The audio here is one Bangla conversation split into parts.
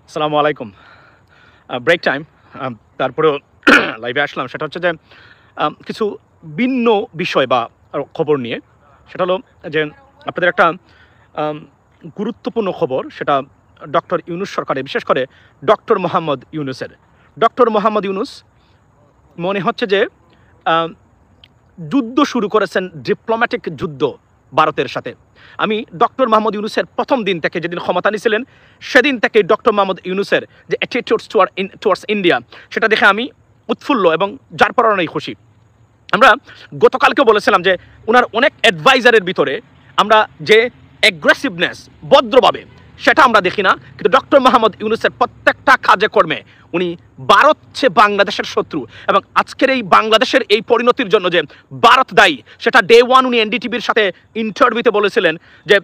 আসসালামু আলাইকুম। Break time. তারপরেও লাইভে আসলাম। সেটা হচ্ছে যে কিছু ভিন্ন বিষয় বা খবর নিয়ে। সেটা হলো যে আপনাদের একটা আম গুরুত্বপূর্ণ খবর, সেটা ডক্টর ইউনূস সরকারের, বিশেষ করে ডক্টর মোহাম্মদ ইউনূসের। ডক্টর মোহাম্মদ ইউনূস মনে হচ্ছে যে আম যুদ্ধ শুরু করেছেন, ডিপ্লোম্যাটিক যুদ্ধ ভারতের সাথে। আমি ডক্টর মোহাম্মদ ইউনূসের প্রথম দিন থেকে, যেদিন ক্ষমতা নিয়েছিলেন, সেদিন থেকে ডক্টর মোহাম্মদ ইউনূসের যে অ্যাটিটিউডস টুয়ার্ডস ইন্ডিয়া, সেটা দেখে আমি উৎফুল্ল এবং যার পরনাই খুশি। আমরা গতকালকেও বলেছিলাম যে ওনার অনেক অ্যাডভাইজারের ভিতরে আমরা যে অ্যাগ্রেসিভনেস, ভদ্রভাবে, সেটা আমরা দেখি না, কিন্তু ডক্টর মোহাম্মদ ইউনূসের প্রত্যেকটা কাজে কর্মে উনি ভারত হচ্ছে বাংলাদেশের শত্রু, এবং আজকের এই বাংলাদেশের এই পরিণতির জন্য যে ভারত দায়ী, সেটা ডে ওয়ান উনি এনডিটিভির সাথে ইন্টারভিউতে বলেছিলেন যে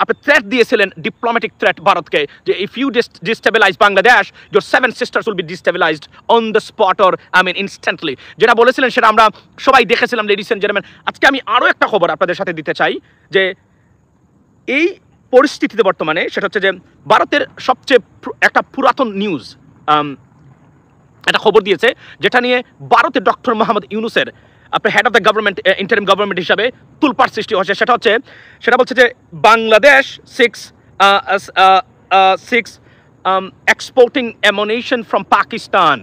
আপনি থ্রেট দিয়েছিলেন, ডিপ্লোম্যাটিক থ্রেট ভারতকে, যে if you destabilize Bangladesh, your 7 sisters will be destabilized on the spot, or instantly. যেটা বলেছিলেন সেটা আমরা সবাই দেখেছিলাম, লেডিস এন্ড জেন্টলম্যান। আজকে আমি আরও একটা খবর আপনাদের সাথে দিতে চাই, যে এই পরিস্থিতিতে বর্তমানে, সেটা হচ্ছে যে ভারতের সবচেয়ে একটা পুরাতন নিউজ একটা খবর দিয়েছে, যেটা নিয়ে ভারতে ডক্টর মোহাম্মদ ইউনূসের আপনার head of the government, interim government হিসাবে তুলপাড় সৃষ্টি হচ্ছে। সেটা বলছে যে Bangladesh six exporting ammunition from Pakistan.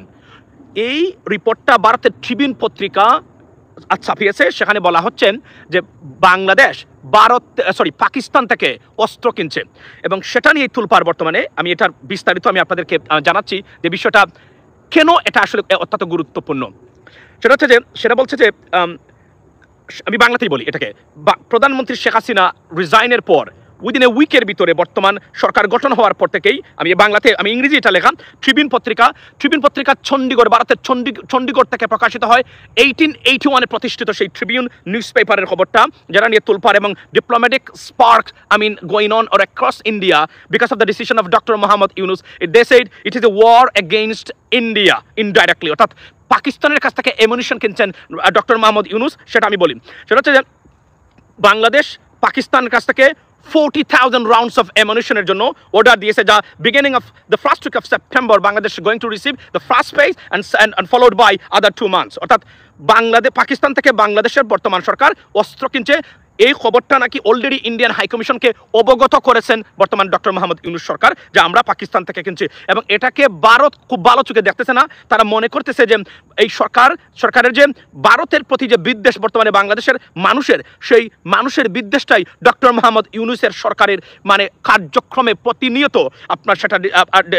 এই রিপোর্টটা ভারতের ট্রিবিউন পত্রিকা ছাপিয়েছে। সেখানে বলা হচ্ছে যে বাংলাদেশ পাকিস্তান থেকে অস্ত্র কিনছে, এবং সেটা নিয়ে তুলপাড় বর্তমানে। আমি এটার বিস্তারিত আমি আপনাদেরকে জানাচ্ছি যে বিষয়টা কেন এটা আসলে অত্যন্ত গুরুত্বপূর্ণ। সেটা বলছে যে আমি বাংলাতেই বলি এটাকে। প্রধানমন্ত্রী শেখ হাসিনা রিজাইনের পর উইদিন এ উইকের ভিতরে বর্তমান সরকার গঠন হওয়ার পর থেকেই, আমি বাংলাতে, আমি ইংরেজি এটা লেখা, ট্রিবিউন পত্রিকা চণ্ডীগড়, ভারতের চণ্ডীগড় থেকে প্রকাশিত হয়। 1881-এ প্রতিষ্ঠিত সেই ট্রিবিউন নিউজ পেপারের খবরটা, যারা নিয়ে তুলপাড়, এবং diplomatic spark going on or across India because of the decision of doctor Mohammad Yunus. They said it is a war against India indirectly, অর্থাৎ পাকিস্তানের কাছ থেকে অ্যামুনিশন কিনছেন ডক্টর মোহাম্মদ ইউনূস। সেটা আমি বলি, সেটা হচ্ছে যে বাংলাদেশ পাকিস্তানের কাছ থেকে 40,000 rounds of ammunition এর জন্য অর্ডার দিয়েছে, যা beginning of the first week of September Bangladesh going to receive the first phase and followed by other 2 months। অর্থাৎ পাকিস্তান থেকে বাংলাদেশের বর্তমান সরকার অস্ত্র কিনছে। এই খবরটা নাকি অলরেডি ইন্ডিয়ান হাইকমিশনকে অবগত করেছেন বর্তমান ডক্টর মোহাম্মদ ইউনূস সরকার, যে আমরা পাকিস্তান থেকে কিনছি, এবং এটাকে ভারত খুব ভালো চোখে দেখতেছে না। তারা মনে করতেছে যে এই সরকারের যে ভারতের প্রতি যে বিদ্বেষ বর্তমানে বাংলাদেশের মানুষের, সেই মানুষের বিদ্বেষটাই ডক্টর মোহাম্মদ ইউনূসের সরকারের কার্যক্রমে প্রতিনিয়ত আপনার সেটা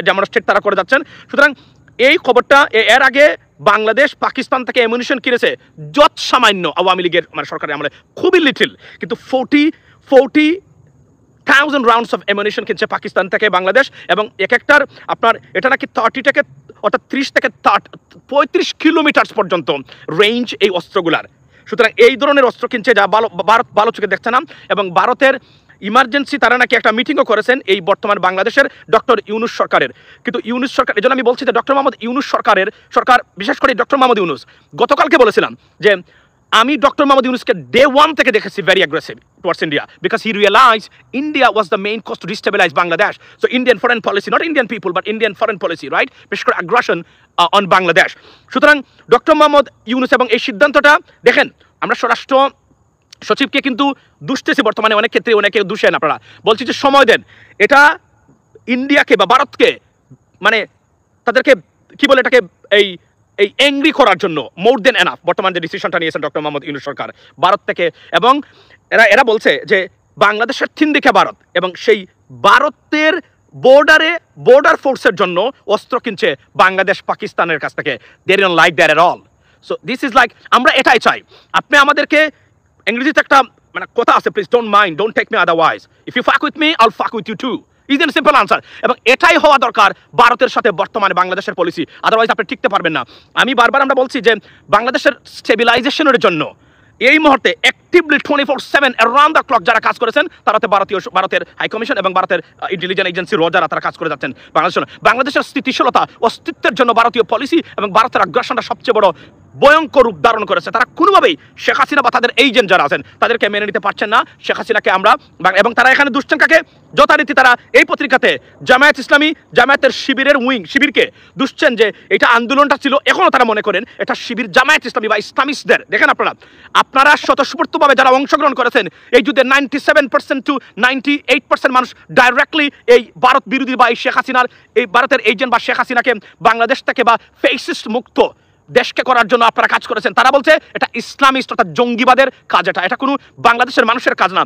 ডেমনস্ট্রেট তারা করে যাচ্ছেন। সুতরাং এই খবরটা, এর আগে বাংলাদেশ পাকিস্তান থেকে অ্যামুনিশন কিনেছে যত সামান্য, আওয়ামী লীগের সরকারের আমলে খুবই লিটিল, কিন্তু 40,000 rounds অফ অ্যামুনিশন কিনছে পাকিস্তান থেকে বাংলাদেশ, এবং এক একটার আপনার এটা নাকি 30 থেকে, অর্থাৎ 30 থেকে 35 কিলোমিটার পর্যন্ত রেঞ্জ এই অস্ত্রগুলার। সুতরাং এই ধরনের অস্ত্র কিনছে, যা ভারত ভালো চোখে দেখছে না। এবং ভারতের ইমার্জেন্সি তারা নাকি একটা মিটিংও করেছেন এই বর্তমান বাংলাদেশের ডক্টর ইউনূস সরকারের। কিন্তু ইউনূস সরকার, এই জন্য আমি বলছি যে ডক্টর মোহাম্মদ ইউনূস সরকার, বিশেষ করে ডক্টর মোহাম্মদ ইউনূস, গতকালকে বলেছিলাম যে আমি ডক্টর মোহাম্মদ ইউনূসকে ডে ওয়ান থেকে দেখেছি very aggressive towards India, because he realise India was the main cause to destabilise Bangladesh. So Indian foreign policy, not Indian people but Indian foreign policy, right, বিশেষ করে আগ্রাসন অন বাংলাদেশ। সুতরাং ডক্টর মোহাম্মদ ইউনূস এবং এই সিদ্ধান্তটা দেখেন, আমরা স্বরাষ্ট্র সচিবকে কিন্তু দুষতেছি বর্তমানে, অনেক ক্ষেত্রে অনেকে দুষেন, আপনারা বলছি যে সময় দেন, এটা ইন্ডিয়াকে বা ভারতকে তাদেরকে কি বলে এটাকে এই অ্যাংরি করার জন্য মোর দেন এনাফ বর্তমান যে ডিসিশনটা নিয়েছেন ডক্টর মোহাম্মদ ইউনূস সরকার ভারত থেকে। এবং এরা বলছে যে বাংলাদেশের 3 দিকে ভারত, এবং সেই ভারতের বর্ডার ফোর্সের জন্য অস্ত্র কিনছে বাংলাদেশ পাকিস্তানের কাছ থেকে। They don't like that at all. So this is like, আমরা এটাই চাই। আপনি আমাদেরকে, ইংরেজিতে একটা কথা আছে, please don't mind, don't take me otherwise, if you fuck with me I'll fuck with you too, is an simple answer. এবং এটাই হওয়া দরকার ভারতের সাথে বর্তমানে বাংলাদেশের পলিসি, আদারওয়াইজ আপনি টিকতে পারবেন না। আমি বারবার আমরা বলছি যে বাংলাদেশের স্টেবিলাইজেশনের জন্য এই মুহূর্তে অ্যাক্টিভলি 24/7 অ্যারাউন্ড দ্য ক্লক যারা কাজ করেছেন, ভারতের হাইকমিশন এবং ভারতের ইন্টেলিজেন্স এজেন্সি যারা তারা কাজ করে যাচ্ছেন বাংলাদেশের স্থিতিশীলতা, অস্তিত্বের জন্য ভারতীয় পলিসি এবং ভারতের আগ্রাসনটা সবচেয়ে বড় ভয়ঙ্কর রূপ ধারণ করেছে। তারা কোনোভাবেই শেখ হাসিনা বা তাদের এজেন্ট যারা আছেন তাদেরকে মেনে নিতে পারছেন না। শেখ হাসিনাকে আমরা এবং তারা এখানে দুশ্চেনকাকে যথারীতি তারা এই পত্রিকাতে জামায়াত ইসলামী জামায়াতের শিবিরের শিবিরকে দুশ্চেন যে এটা আন্দোলনটা ছিল, এখনও তারা মনে করেন এটা শিবির জামায়াত ইসলামী বা ইসলামিস্টদের। দেখেন আপনারা স্বতঃস্ফূর্তভাবে যারা অংশগ্রহণ করেছেন এই যুদ্ধে 97% to 98% মানুষ ডাইরেক্টলি এই ভারত বিরোধী বা এই শেখ হাসিনার এই ভারতের এজেন্ট বা শেখ হাসিনাকে বাংলাদেশ থেকে বা ফেসিস্ট মুক্ত দেশকে করার জন্য আপনারা কাজ করেছেন। তারা বলছে এটা ইসলামিস্ট অর্থাৎ জঙ্গিবাদের কাজ, এটা কোনো বাংলাদেশের মানুষের কাজ না।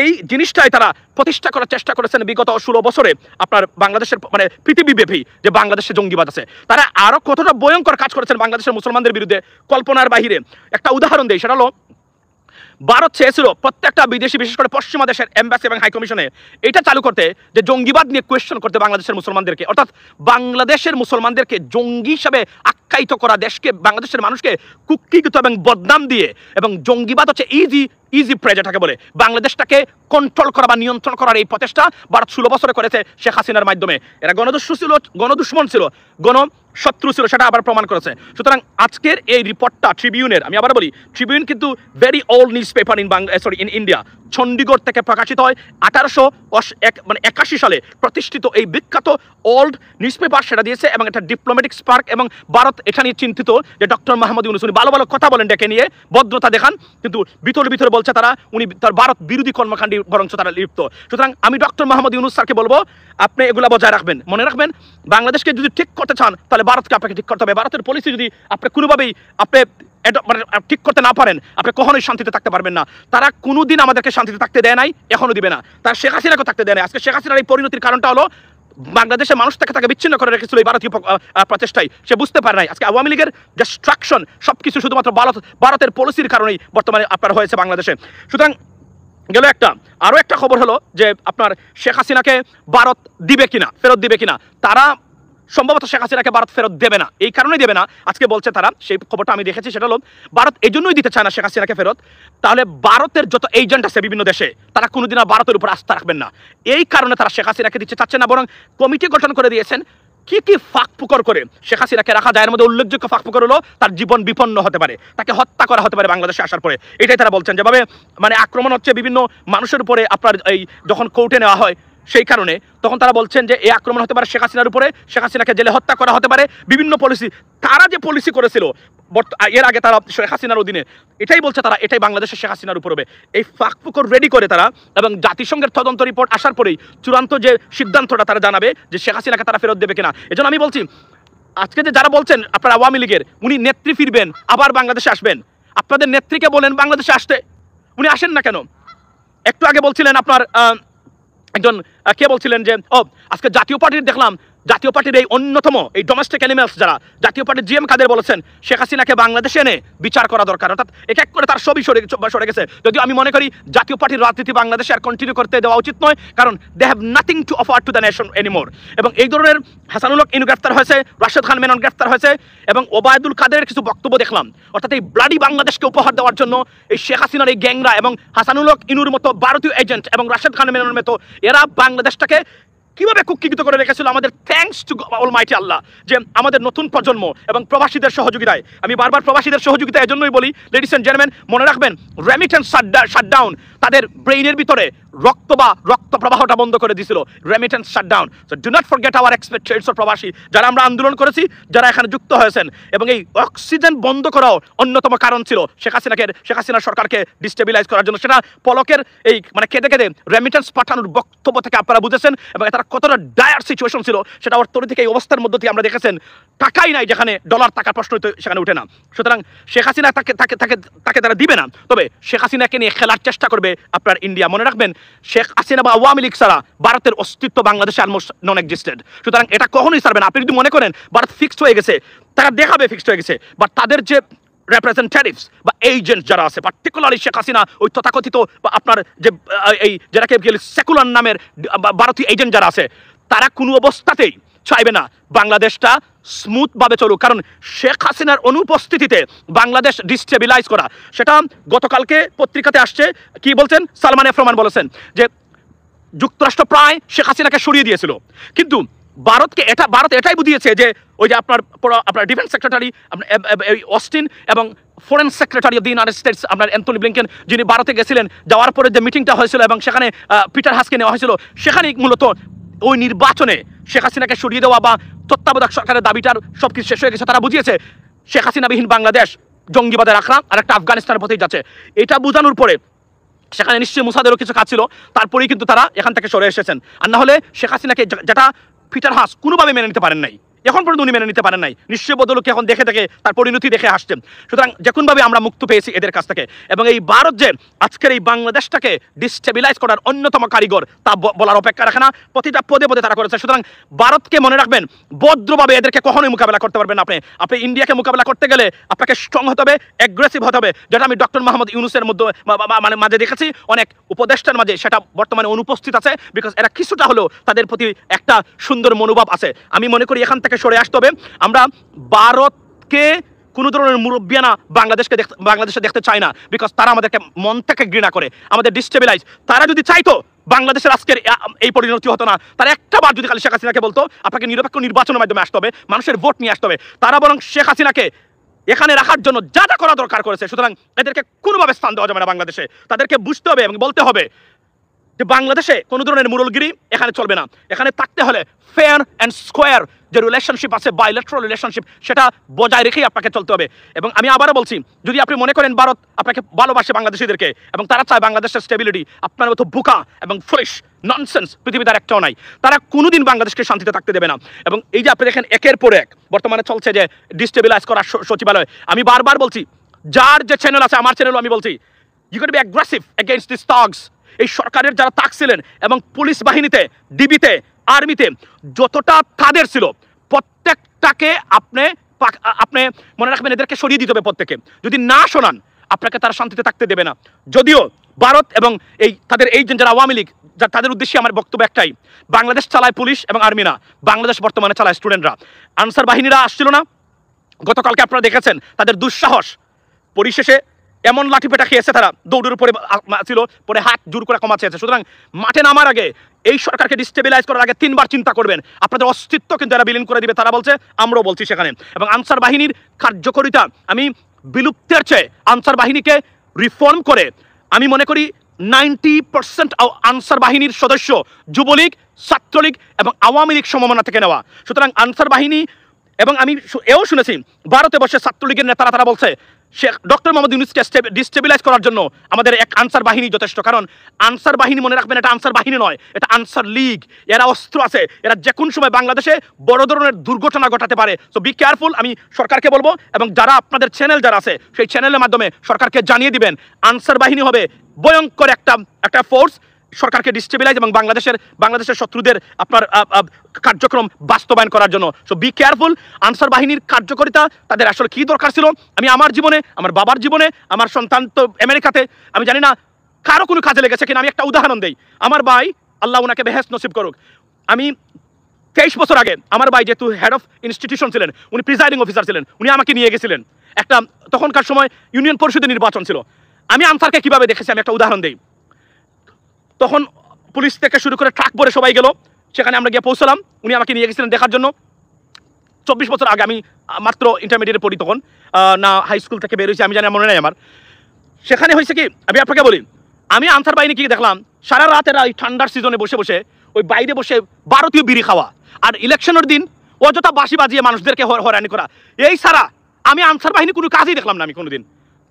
এই জিনিসটাই তারা প্রতিষ্ঠা করার চেষ্টা করেছেন বিগত 16 বছরে আপনার বাংলাদেশের মানে পৃথিবীব্যাপী যে বাংলাদেশে জঙ্গিবাদ আছে। তারা আরো কতটা ভয়ঙ্কর কাজ করেছেন বাংলাদেশের মুসলমানদের বিরুদ্ধে কল্পনার বাহিরে। একটা উদাহরণ দেই, সেটা হলো ভারত চেয়েছিল প্রত্যেকটা বিদেশি বিশেষ করে পশ্চিমা দেশের এম্বাসি এবং হাইকমিশনে এটা চালু করতে যে জঙ্গিবাদ নিয়ে কোয়েশ্চেন করতে বাংলাদেশের মুসলমানদেরকে, অর্থাৎ বাংলাদেশের মুসলমানদেরকে জঙ্গি হিসাবে আখ্যায়িত করা, দেশকে বাংলাদেশের মানুষকে কুক্ষিগত এবং বদনাম দিয়ে, এবং জঙ্গিবাদ হচ্ছে ইজি প্রে যেটাকে বলে, বাংলাদেশটাকে কন্ট্রোল করা বা নিয়ন্ত্রণ করার এই প্রচেষ্টা ভারত 16 বছরে করেছে শেখ হাসিনার মাধ্যমে। এরা গণদস্যু ছিল, গণদুশ্মন ছিল, শত্রু ছিল, সেটা আবার প্রমাণ করেছে। সুতরাং আজকের এই রিপোর্টটা ট্রিবিউনের, আমি আবার বলি ট্রিবিউন কিন্তু very old news paper in India, Chandigarh থেকে প্রকাশিত হয় 1881 সালে প্রতিষ্ঠিত এই বিখ্যাত ওল্ড নিউজ পেপার, সেটা দিয়েছে এবং এটা ডিপ্লোম্যাটিক স্পার্ক, এবং ভারত এটা নিয়ে চিন্তিত যে ডক্টর মোহাম্মদ ইউনূস উনি ভালো ভালো কথা বলেন, ডেকে নিয়ে ভদ্রতা দেখান, কিন্তু ভিতরে বলছে তারা উনি তার ভারত বিরোধী কর্মকাণ্ডে বরঞ্চ তারা লিপ্ত। সুতরাং আমি ডক্টর মোহাম্মদ ইউনূস স্যারকে বলবো আপনি এগুলা বজায় রাখবেন, মনে রাখবেন বাংলাদেশকে যদি ঠিক করতে চান তাহলে ভারতকে আপনাকে ঠিক করতে হবে। ভারতের পলিসি যদি আপনি কোনোভাবেই আপনি ঠিক করতে না পারেন আপনি কখনোই শান্তিতে থাকতে পারবেন না। তারা কোনোদিন আমাদেরকে শান্তিতে থাকতে দেয় নাই, এখনো দিবে না। তারা শেখ হাসিনাকে থাকতে দেয় নাই। আজকে শেখ হাসিনার এই পরিণতির কারণটা হলো বাংলাদেশের মানুষ তাকে বিচ্ছিন্ন করে রেখেছিল এই ভারতীয় প্রচেষ্টায়, সে বুঝতে পারে নাই। আজকে আওয়ামী লীগের ডিস্ট্রাকশন সবকিছু শুধুমাত্র ভারতের পলিসির কারণেই বর্তমানে আপনার হয়েছে বাংলাদেশে। সুতরাং গেল আরো একটা খবর হলো যে আপনার শেখ হাসিনাকে ভারত দিবে কিনা, ফেরত দিবে কিনা। তারা সম্ভবত শেখ হাসিনাকে ভারত ফেরত দেবে না, এই কারণেই দেবে না আজকে বলছে তারা, সেই খবরটা আমি দেখেছি, সেটা হলো ভারত এই জন্যই দিতে চায় না শেখ হাসিনাকে ফেরত, তাহলে ভারতের যত এজেন্ট আছে বিভিন্ন দেশে তারা কোনোদিন আর ভারতের উপর আস্থা রাখবেন না, এই কারণে তারা শেখ হাসিনাকে দিতে চাচ্ছে না। বরং কমিটি গঠন করে দিয়েছেন কি ফাঁক ফুকর করে শেখ হাসিনাকে রাখা যায়। এর মধ্যে উল্লেখযোগ্য ফাঁক ফুকর হলো তার জীবন বিপন্ন হতে পারে, তাকে হত্যা করা হতে পারে বাংলাদেশে আসার পরে। এটাই তারা বলছেন, যেভাবে মানে আক্রমণ হচ্ছে বিভিন্ন মানুষের উপরে আপনার এই যখন কোর্টে নেওয়া হয় সেই কারণে, তখন তারা বলছেন যে এই আক্রমণ হতে পারে শেখ হাসিনার উপরে, শেখ হাসিনাকে জেলে হত্যা করা হতে পারে, বিভিন্ন পলিসি তারা যে পলিসি করেছিল এর আগে তারা শেখ হাসিনার অধীনে, এটাই বলছে তারা, এটাই বাংলাদেশের শেখ হাসিনার উপর হবে। এই ফাঁকফুকর রেডি করে তারা, এবং জাতিসংঘের তদন্ত রিপোর্ট আসার পরেই চূড়ান্ত যে সিদ্ধান্তটা তারা জানাবে যে শেখ হাসিনাকে তারা ফেরত দেবে কিনা। এজন্য আমি বলছি আজকে যে যারা বলছেন আপনার আওয়ামী লীগের উনি নেত্রী ফিরবেন আবার বাংলাদেশে আসবেন, আপনাদের নেত্রীকে বলেন বাংলাদেশে আসতে, উনি আসেন না কেন? একটু আগে বলছিলেন আপনার একজন কে বলছিলেন যে আজকে জাতীয় পার্টির দেখলাম, জাতীয় পার্টির এই অন্যতম এই ডোমেস্টিক অ্যানিমেলস যারা জাতীয় পার্টির জিএম কাদের বলেছেন শেখ হাসিনাকে বাংলাদেশে এনে বিচার করা দরকার, অর্থাৎ এক এক করে তার সবই সরে গেছে। যদিও আমি মনে করি জাতীয় পার্টির রাজনীতি বাংলাদেশে আর কন্টিনিউ করতে দেওয়া উচিত নয়, কারণ they have nothing to offer to the nation anymore. এবং এই ধরনের হাসানুল হক ইনু গ্রেফতার হয়েছে, রাশেদ খান মেনন গ্রেফতার হয়েছে, এবং ওবায়দুল কাদেরের কিছু বক্তব্য দেখলাম, অর্থাৎ এই ব্লাডি বাংলাদেশকে উপহার দেওয়ার জন্য এই শেখ হাসিনার এই গ্যাংরা এবং হাসানুল হক ইনুর মতো ভারতীয় এজেন্ট এবং রাশেদ খান মেননের মতো এরা বাংলাদেশটাকে কিভাবে কুক্ষিগত করে রেখেছিল। আমাদের থ্যাঙ্কস টু অলমাইটি আল্লাহ যে আমাদের নতুন প্রজন্ম এবং প্রবাসীদের সহযোগিতায়, আমি বারবার প্রবাসীদের সহযোগিতা এজন্যই বলি, লেডিস এন্ড জেন্টলম্যান মনে রাখবেন, রেমিটেন্স শাটডাউন তাদের ব্রেইনের ভিতরে রক্ত প্রবাহটা বন্ধ করে দিয়েছিল, remittance shutdown. So do not forget our expectations of probashi, যারা আমরা আন্দোলন করেছি, যারা এখানে যুক্ত হয়েছেন, এবং এই অক্সিজেন বন্ধ করাও অন্যতম কারণ ছিল শেখ হাসিনার সরকারকে ডিস্টেবিলাইজ করার জন্য। সেটা পলকের এই মানে কেঁদে রেমিটেন্স পাঠানোর বক্তব্য থেকে আপনারা বুঝেছেন, এবং তারা কতটা ডায়ার সিচুয়েশন ছিল সেটা অর্থনীতি থেকে এই অবস্থার মধ্যে দিয়ে আমরা দেখেছেন। টাকাই নাই, যেখানে ডলার টাকার প্রশ্ন সেখানে উঠে না। সুতরাং শেখ হাসিনা তাকে তারা দিবে না, তবে শেখ হাসিনাকে নিয়ে খেলার চেষ্টা করবে আপনার ইন্ডিয়া। মনে রাখবেন, শেখ হাসিনা বা আওয়ামী লীগ ছাড়া ভারতের অস্তিত্ব বাংলাদেশে অলমোস্ট নন এক্সিস্টেড। সুতরাং এটা কখনোই ছাড়বে না। আপনি যদি মনে করেন ভারত ফিক্সড হয়ে গেছে, তারা দেখাবে ফিক্সড হয়ে গেছে, বা তাদের যে রিপ্রেজেন্টেটিভস বা এজেন্ট যারা আছে, পার্টিকুলারলি শেখ হাসিনা ওই তথাকথিত বা আপনার যে এই যেটাকে সেকুলার নামের ভারতীয় এজেন্ট যারা আছে, তারা কোনো অবস্থাতেই চাইবে না বাংলাদেশটা স্মুথ ভাবে চলুক, কারণ শেখ হাসিনার অনুপস্থিতিতে বাংলাদেশ ডিস্টেবিলাইজ করা। সেটা গতকালকে পত্রিকাতে আসছে, কি বলছেন, সালমান এফ রহমান বলেছেন যে যুক্তরাষ্ট্র প্রায় শেখ হাসিনাকে সরিয়ে দিয়েছিল, কিন্তু ভারত এটাই বুঝিয়েছে যে ওই যে আপনার ডিফেন্স সেক্রেটারি অস্টিন এবং foreign secretary of the United states আপনার অ্যান্থনি ব্লিংকেন, যিনি ভারতে গেছিলেন, যাওয়ার পরে যে মিটিংটা হয়েছিল এবং সেখানে পিটার হাসকে নেওয়া হয়েছিল, সেখানেই মূলত ওই নির্বাচনে শেখ হাসিনাকে সরিয়ে দেওয়া বা তত্ত্বাবধায়ক সরকারের দাবিটার সবকিছু শেষ হয়ে গেছে। তারা বুঝিয়েছে শেখ হাসিনাবিহীন বাংলাদেশ জঙ্গিবাদের আখড়া আর একটা আফগানিস্তানের পথেই যাচ্ছে। এটা বোঝানোর পরে সেখানে নিশ্চয়ই মুসাদেরও কিছু কাজ ছিল, তারপরেই কিন্তু তারা এখান থেকে সরে এসেছেন। আর না হলে শেখ হাসিনাকে যেটা পিটার হাস কোনোভাবে মেনে নিতে পারেন নাই, এখন পর্যন্ত উনি মেনে নিতে পারেন নাই, নিশ্চয় বদলকে এখন দেখে তার পরিণতি দেখে আসছেন। সুতরাং যেমনভাবে আমরা মুক্ত পেয়েছি এদের কাছ থেকে, এবং এই ভারত যে আজকের এই বাংলাদেশটাকে ডিস্টেবিলাইজ করার অন্যতম কারিগর তা বলার অপেক্ষা রাখে না, প্রতিটা পদে পদে তারা করেছে। সুতরাং ভারতকে মনে রাখবেন, ভদ্রভাবে এদেরকে কখনোই মোকাবেলা করতে পারবেন না। আপনি ইন্ডিয়াকে মোকাবেলা করতে গেলে আপনাকে স্ট্রং হতে হবে, অ্যাগ্রেসিভ হতে হবে, যেটা আমি ডক্টর মোহাম্মদ ইউনূসের মধ্যে মানে মাঝে দেখেছি, অনেক উপদেষ্টার মাঝে সেটা বর্তমানে অনুপস্থিত আছে, বিকজ এরা কিছুটা হলেও তাদের প্রতি একটা সুন্দর মনোভাব আছে। আমি মনে করি এখান থেকে সরে আসতে হবে। আমরা ভারতকে কোনো ধরনের মুরব্বিয়ানা বাংলাদেশে দেখতে চাই না, বিকজ তারা আমাদেরকে মন থেকে ঘৃণা করে, আমাদের ডিস্টেবিলাইজ। তারা যদি চাইতো বাংলাদেশের আজকের এই পরিণতি হতো না। তারা একটা বার যদি খালি শেখ হাসিনাকে বলতো আপনাকে নিরপেক্ষ নির্বাচনের মাধ্যমে আসতে হবে, মানুষের ভোট নিয়ে আসতে হবে, তারা বরং শেখ হাসিনাকে এখানে রাখার জন্য যা যা করা দরকার করেছে। সুতরাং এদেরকে কোনোভাবে স্থান দেওয়া যাবে না বাংলাদেশে। তাদেরকে বুঝতে হবে এবং বলতে হবে যে বাংলাদেশে কোনো ধরনের মুরলগিরি এখানে চলবে না। এখানে থাকতে হলে ফেয়ার অ্যান্ড স্কোয়ার যে রিলেশনশিপ আছে, বাইলেটারাল রিলেশনশিপ, সেটা বজায় রেখেই আপনাকে চলতে হবে। এবং আমি আবারও বলছি, যদি আপনি মনে করেন ভারত আপনাকে ভালোবাসে বাংলাদেশিদেরকে এবং তারা চায় বাংলাদেশের স্টেবিলিটি, আপনার মতো বোকা এবং ফ্রেশ ননসেন্স পৃথিবীতে আর একটাও নাই। তারা কোনোদিন বাংলাদেশকে শান্তিতে থাকতে দেবে না। এবং এই যে আপনি দেখেন একের পর এক বর্তমানে চলছে যে ডিস্টেবিলাইজ করার সচিবালয়, আমি বারবার বলছি, যার যে চ্যানেল আছে, আমার চ্যানেলও আমি বলছি, you can be aggressive against this thugs. এই সরকারের যারা তাক ছিলেন এবং পুলিশ বাহিনীতে, ডিবিতে, আর্মিতে যতটা তাদের ছিল, প্রত্যেকটাকে আপনি মনে রাখবেন এদেরকে সরিয়ে দিতে হবে প্রত্যেকে। যদি না শোনান আপনাকে তারা শান্তিতে থাকতে দেবে না। যদিও ভারত এবং তাদের এই যারা আওয়ামী লীগ, তাদের উদ্দেশ্যে আমার বক্তব্য একটাই, বাংলাদেশ চালায় পুলিশ এবং আর্মি না, বাংলাদেশ বর্তমানে চালায় স্টুডেন্টরা। আনসার বাহিনীরা আসছিল না, গতকালকে আপনারা দেখেছেন তাদের দুঃসাহস, পরিশেষে এমন লাঠি পেটা খেয়েছে, তারা দৌড়ের উপরে ছিল, পরে হাত জোর করে কমা চেয়েছে। সুতরাং মাঠে নামার আগে, এই সরকারকে ডিস্টেবিলাইজ করার আগে 3 বার চিন্তা করবেন, আপনাদের অস্তিত্ব কিন্তু এরা বিলীন করে দিবে। তারা বলছে, আমরাও বলছি সেখানে। এবং আনসার বাহিনীর কার্যকারিতা, আমি বিলুপ্তের চেয়ে আনসার বাহিনীকে রিফর্ম করে, আমি মনে করি 90% আনসার বাহিনীর সদস্য যুবলীগ, ছাত্রলীগ এবং আওয়ামী লীগ সমমনা থেকে নেওয়া। সুতরাং আনসার বাহিনী, এবং আমি এও শুনেছি ভারতে বসে ছাত্রলীগের নেতারা তারা বলছে ডক্টর মোহাম্মদ ইউনূসকে ডিস্টেবিলাইজ করার জন্য আমাদের এক আনসার বাহিনী যথেষ্ট। কারণ আনসার বাহিনী, মনে রাখবেন, এটা আনসার বাহিনী নয়, এটা আনসার লীগ। এরা অস্ত্র আছে, এরা যে কোনো সময় বাংলাদেশে বড় ধরনের দুর্ঘটনা ঘটাতে পারে। So be careful. আমি সরকারকে বলবো, এবং যারা আপনাদের চ্যানেল যারা আছে, সেই চ্যানেলের মাধ্যমে সরকারকে জানিয়ে দিবেন, আনসার বাহিনী হবে ভয়ঙ্কর একটা ফোর্স সরকারকে ডিস্টেবিলাইজ এবং বাংলাদেশের শত্রুদের আপনার কার্যক্রম বাস্তবায়ন করার জন্য। So be careful. আনসার বাহিনীর কার্যকারিতা তাদের আসলে কি দরকার ছিল, আমি আমার জীবনে, আমার বাবার জীবনে, আমার সন্তান তো আমেরিকাতে, আমি জানি না কারো কোনো কাজে লেগেছে কিনা। আমি একটা উদাহরণ দেই, আমার ভাই, আল্লাহ ওনাকে বেহেশত নসিব করুক, আমি 23 বছর আগে আমার ভাই যেহেতু হেড অফ ইনস্টিটিউশন ছিলেন, উনি প্রিজাইডিং অফিসার ছিলেন, উনি আমাকে নিয়ে গেছিলেন একটা, তখনকার সময় ইউনিয়ন পরিষদের নির্বাচন ছিল। আমি আনসারকে কিভাবে দেখেছি আমি একটা উদাহরণ দেই। তখন পুলিশ থেকে শুরু করে ট্রাক ভরে সবাই গেল, সেখানে আমরা গিয়ে পৌঁছলাম, উনি আমাকে নিয়ে গেছিলেন দেখার জন্য। 24 বছর আগে, আমি মাত্র ইন্টারমিডিয়েটে পড়ি তখন, না হাই স্কুল থেকে বের হয়েছি আমি জানি, মনে নেই আমার। সেখানে হয়েছে কি, আমি আপনাকে বলি, আমি আনসার বাহিনী কি দেখলাম, সারা রাত এরা ঠান্ডার সিজনে বসে বসে ওই বাইরে বসে ভারতীয় বিড়ি খাওয়া, আর ইলেকশনের দিন অযথা বাঁশি বাজিয়ে মানুষদেরকে হয়রানি করা। এই সারা আমি আনসার বাহিনী কোনো কাজই দেখলাম না আমি কোনোদিন।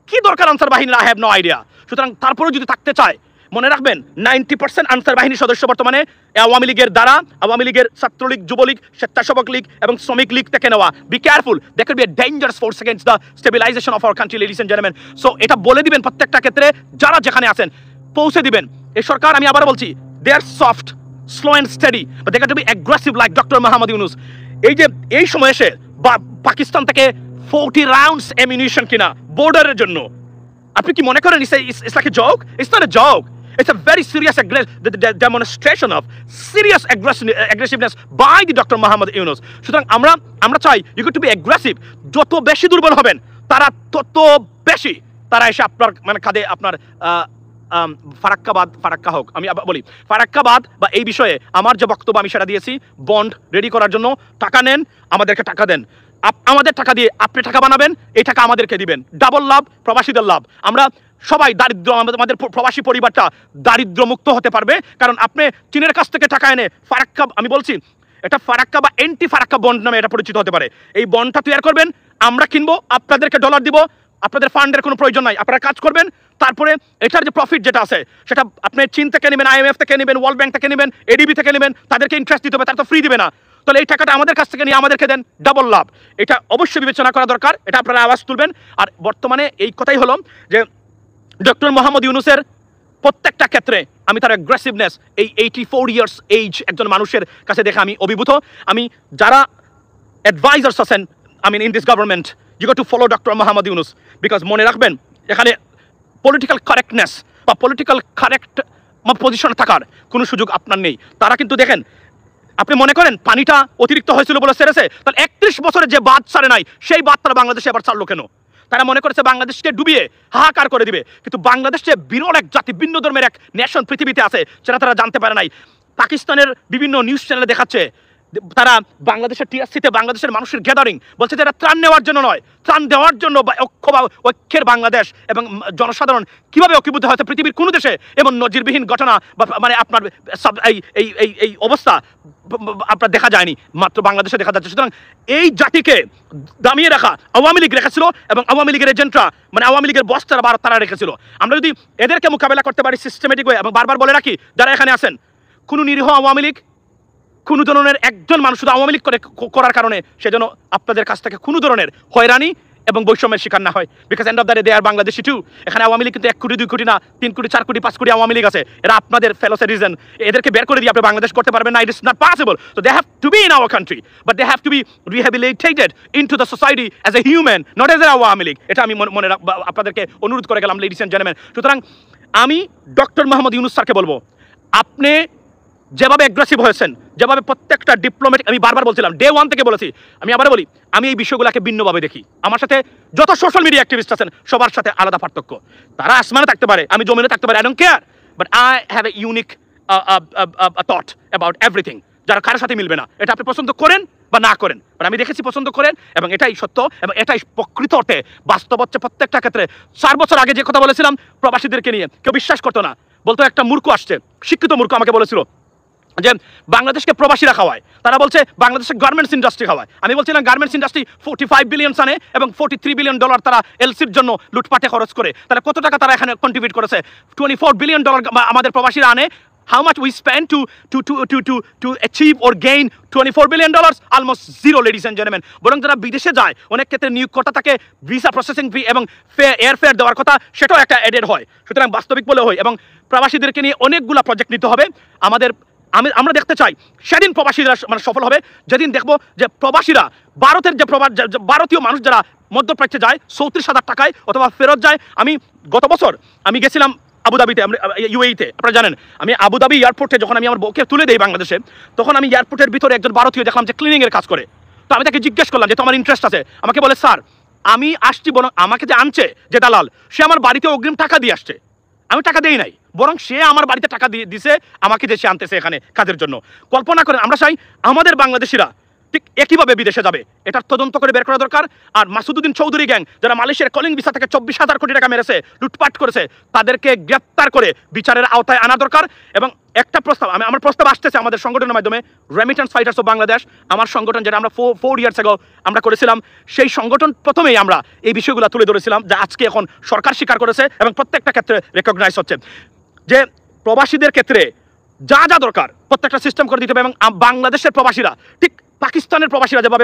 কি দরকার আনসার বাহিনীর? I have no idea. সুতরাং তারপরেও যদি থাকতে চায়, মনে রাখবেন 90% আনসার বাহিনীর সদস্য বর্তমানে আওয়ামী লীগের দ্বারা, আওয়ামী লীগের, ছাত্রলীগ, যুবলীগ, স্বেচ্ছাসেবক লীগ এবং শ্রমিক লীগ থেকে নেওয়া। Be careful, that could be a dangerous force against the stabilisation of our country, ladies and gentleman. সো এটা বলে দিবেন প্রত্যেকটা ক্ষেত্রে, যারা যেখানে আছেন পৌঁছে দিবেন। এই সরকার, আমি আবার বলছি, they are soft, slow and steady, but they can to be aggressive like doctor Mohammad Yunus. এই সময় এসে পাকিস্তান থেকে 40 রাউন্ডস অ্যামিনিশন কিনা বর্ডারের জন্য, আপনি কি মনে করেন it's like a joke? It's not a joke. It's a very serious demonstration of serious aggressiveness by the Dr. Mohammad Yunus. সুতরাং আমরা চাই you got to be aggressive. যত বেশি দুর্বল হবেন, তারা তত বেশি তারা এসে আপনার মানে কাঁধে আপনার ফারাক্কা হোক, আমি বলি ফারাক্কাবাদ বা এই বিষয়ে আমার যে বক্তব্য আমি সেটা দিয়েছি, বন্ড রেডি করার জন্য টাকা নেন, আমাদেরকে টাকা দেন, আমাদের টাকা দিয়ে আপনি টাকা বানাবেন, এই টাকা আমাদেরকে দিবেন, ডাবল লাভ, প্রবাসীদের লাভ। আমরা সবাই দারিদ্র, আমাদের প্রবাসী পরিবারটা দারিদ্র মুক্ত হতে পারবে, কারণ আপনি চীনের কাছ থেকে টাকা এনে ফারাক্কা, আমি বলছি এটা ফারাক্কা বা এন্টি ফারাক্কা বন্ড নামে এটা পরিচিত হতে পারে, এই বন্ডটা তৈরি করবেন, আমরা কিনবো, আপনাদেরকে ডলার দিব, আপনাদের ফান্ডের কোনো প্রয়োজন নাই, আপনারা কাজ করবেন, তারপরে এটার যে প্রফিট যেটা আছে সেটা আপনি চীন থেকে নেবেন, IMF থেকে নেবেন, ওয়ার্ল্ড ব্যাংক থেকে নেবেন, ADB থেকে নেবেন, তাদেরকে ইন্টারেস্ট দিতে হবে, তারা তো ফ্রি দিবে না, তাহলে এই টাকাটা আমাদের কাছ থেকে নিয়ে আমাদেরকে দেন, ডাবল লাভ। এটা অবশ্যই বিবেচনা করা দরকার, এটা আপনারা আওয়াজ তুলবেন। আর বর্তমানে এই কথাই হলো যে ডক্টর মোহাম্মদ ইউনূসের প্রত্যেকটা ক্ষেত্রে আমি তার অ্যাগ্রেসিভনেস, এই 84 ইয়ার্স এজ একজন মানুষের কাছে দেখে আমি অভিভূত। আমি যারা অ্যাডভাইজার্স আছেন, in this government, you got to follow doctor Mohammad Yunus, because মনে রাখবেন এখানে পলিটিক্যাল কারেক্টনেস বা পলিটিক্যাল কারেক্ট পজিশনে থাকার কোনো সুযোগ আপনার নেই। তারা কিন্তু দেখেন, আপনি মনে করেন পানিটা অতিরিক্ত হয়েছিল বলে সেরেছে, তাহলে 31 বছরে যে বাঁধ ছাড়ে নাই সেই বাঁধ তারা বাংলাদেশে আবার ছাড়লো কেন? তারা মনে করেছে বাংলাদেশকে ডুবিয়ে হাহাকার করে দিবে, কিন্তু বাংলাদেশ যে বিরল এক জাতি, ভিন্ন ধর্মের এক নেশন পৃথিবীতে আছে, সেটা তারা জানতে পারে নাই। পাকিস্তানের বিভিন্ন নিউজ চ্যানেলে দেখাচ্ছে তারা বাংলাদেশের টিআরসিতে বাংলাদেশের মানুষের গ্যাদারিং, বলছে যে এটা ত্রাণ নেওয়ার জন্য নয়, ত্রাণ দেওয়ার জন্য, ঐক্যের বাংলাদেশ এবং জনসাধারণ কিভাবে ঐক্যবদ্ধ হয়েছে পৃথিবীর কোনো দেশে এমন নজিরবিহীন ঘটনা বা আপনার এই অবস্থা আপনার দেখা যায়নি, মাত্র বাংলাদেশে দেখা যাচ্ছে। সুতরাং এই জাতিকে দামিয়ে রাখা আওয়ামী লীগ রেখেছিল, এবং আওয়ামী লীগের এজেন্টরা, আওয়ামী লীগের বস তারা রেখেছিল। আমরা যদি এদেরকে মোকাবেলা করতে পারি সিস্টেমেটিক ওয়ে, এবং বারবার বলে রাখি যারা এখানে আছেন, কোনো নিরীহ আওয়ামী লীগ, কোনো ধরনের একজন মানুষ শুধু আওয়ামী লীগ করার কারণে সেজন্য আপনাদের কাছ থেকে কোনো ধরনের হয়রানি এবং বৈষম্যের শিকার না হয়, because end of the day they are Bangladeshi too. এখানে আওয়ামী লীগ কিন্তু 1 কোটি 2 কোটি না, 3 কোটি 4 কোটি 5 কোটি আওয়ামী লীগ আছে, এরা আপনাদের ফেলো সিটিজেন, এদেরকে বের করে দিয়ে আপনি বাংলাদেশ করতে পারবেন না, it is not possible. So they have to be in our country, but they have to be rehabilitated into the society as a human, not as a Awami League. এটা আমি মনে আপনাদেরকে অনুরোধ করে গেলাম, লেডিস এন্ড জেন্টলম্যান। সুতরাং আমি ডক্টর মোহাম্মদ ইউনূস স্যারকে বলবো, আপনি যেভাবে অ্যাগ্রেসিভ হয়েছেন, যেভাবে প্রত্যেকটা ডিপ্লোম্যাটিক, আমি বারবার বলছিলাম, ডে 1 থেকে বলেছি, আমি আবার বলি, আমি এই বিষয়গুলোকে ভিন্নভাবে দেখি। আমার সাথে যত সোশ্যাল মিডিয়া অ্যাক্টিভিস্ট আছেন সবার সাথে আলাদা পার্থক্য, তারা আসমানে থাকতে পারে, আমি জমিনে থাকতে পারি, I don't care, but I have a unique thought about everything, যারা কারোর সাথে মিলবে না, এটা আপনি পছন্দ করেন বা না করেন, বাট আমি দেখেছি পছন্দ করেন, এবং এটাই সত্য, এবং এটাই প্রকৃত অর্থে বাস্তব হচ্ছে প্রত্যেকটা ক্ষেত্রে। 4 বছর আগে যে কথা বলেছিলাম প্রবাসীদেরকে নিয়ে, কেউ বিশ্বাস করতো না, বলতো একটা মূর্খ আসছে, শিক্ষিত মূর্খ আমাকে বলেছিল যে বাংলাদেশকে প্রবাসীরা খাওয়ায়, তারা বলছে বাংলাদেশের গার্মেন্টস ইন্ডাস্ট্রি খাওয়ায়। আমি বলছিলাম গার্মেন্টস ইন্ডাস্ট্রি 45 বিলিয়ন আনে এবং 43 বিলিয়ন ডলার তারা এলসির জন্য লুটপাটে খরচ করে, তাহলে কত টাকা তারা এখানে কন্ট্রিবিউট করেছে? 24 বিলিয়ন ডলার আমাদের প্রবাসীরা আনে। How much we spend to achieve or gain 24 billion dollars? Almost zero, ladies and gentlemen. বরং যারা বিদেশে যায় অনেক ক্ষেত্রে নিয়োগকর্তা তাকে ভিসা প্রসেসিং ফি এবং এয়ার ফেয়ার দেওয়ার কথা, সেটাও একটা এডেড হয়। সুতরাং বাস্তবিক বলে হয়, এবং প্রবাসীদেরকে নিয়ে অনেকগুলো প্রজেক্ট নিতে হবে আমাদের। আমরা দেখতে চাই সেদিন প্রবাসীরা সফল হবে যেদিন দেখবো যে প্রবাসীরা ভারতের যে ভারতীয় মানুষ যারা মধ্যপ্রাচ্যে যায় 34,000 টাকায় অথবা ফেরত যায়। আমি গত বছর আমি গেছিলাম আবুধাবিতে, ইউএইতে, আপনারা জানেন, আমি আবুধাবি এয়ারপোর্টে যখন আমি আমার বউকে তুলে দেই বাংলাদেশে, তখন আমি এয়ারপোর্টের ভিতরে একজন ভারতীয় দেখলাম যে ক্লিনিংয়ের কাজ করে। তো আমি তাকে জিজ্ঞেস করলাম যে তোমার ইন্টারেস্ট আছে? আমাকে বলে, স্যার আমি আসছি, বরং আমাকে যে আনছে যে দালাল, সে আমার বাড়িতে অগ্রিম টাকা দিয়ে আসছে, আমি টাকা দেই নাই, বরং সে আমার বাড়িতে টাকা দিয়ে দিছে আমাকে, যে সে আনতেছে এখানে কাজের জন্য। কল্পনা করেন, আমরা চাই আমাদের বাংলাদেশিরা ঠিক একইভাবে বিদেশে যাবে, এটার তদন্ত করে বের করা দরকার। আর মাসুদুদ্দিন চৌধুরী গ্যাং যারা মালয়েশিয়ার কলিং ভিসা থেকে 24,000 কোটি টাকা মেরেছে, লুটপাট করেছে, তাদেরকে গ্রেপ্তার করে বিচারের আওতায় আনা দরকার। এবং একটা প্রস্তাব, আমার প্রস্তাব আসতেছে আমাদের সংগঠনের মাধ্যমে, রেমিটেন্স ফাইটার্স অফ বাংলাদেশ, আমার সংগঠন, যেটা আমরা 4 ইয়ার্স আগে আমরা করেছিলাম, সেই সংগঠন প্রথমেই আমরা এই বিষয়গুলো তুলে ধরেছিলাম, যা আজকে এখন সরকার স্বীকার করেছে এবং প্রত্যেকটা ক্ষেত্রে রেকগনাইজ হচ্ছে, যে প্রবাসীদের ক্ষেত্রে যা যা দরকার প্রত্যেকটা সিস্টেম করে দিতে হবে। এবং বাংলাদেশের প্রবাসীরা ঠিক পাকিস্তানের প্রবাসীরা যেভাবে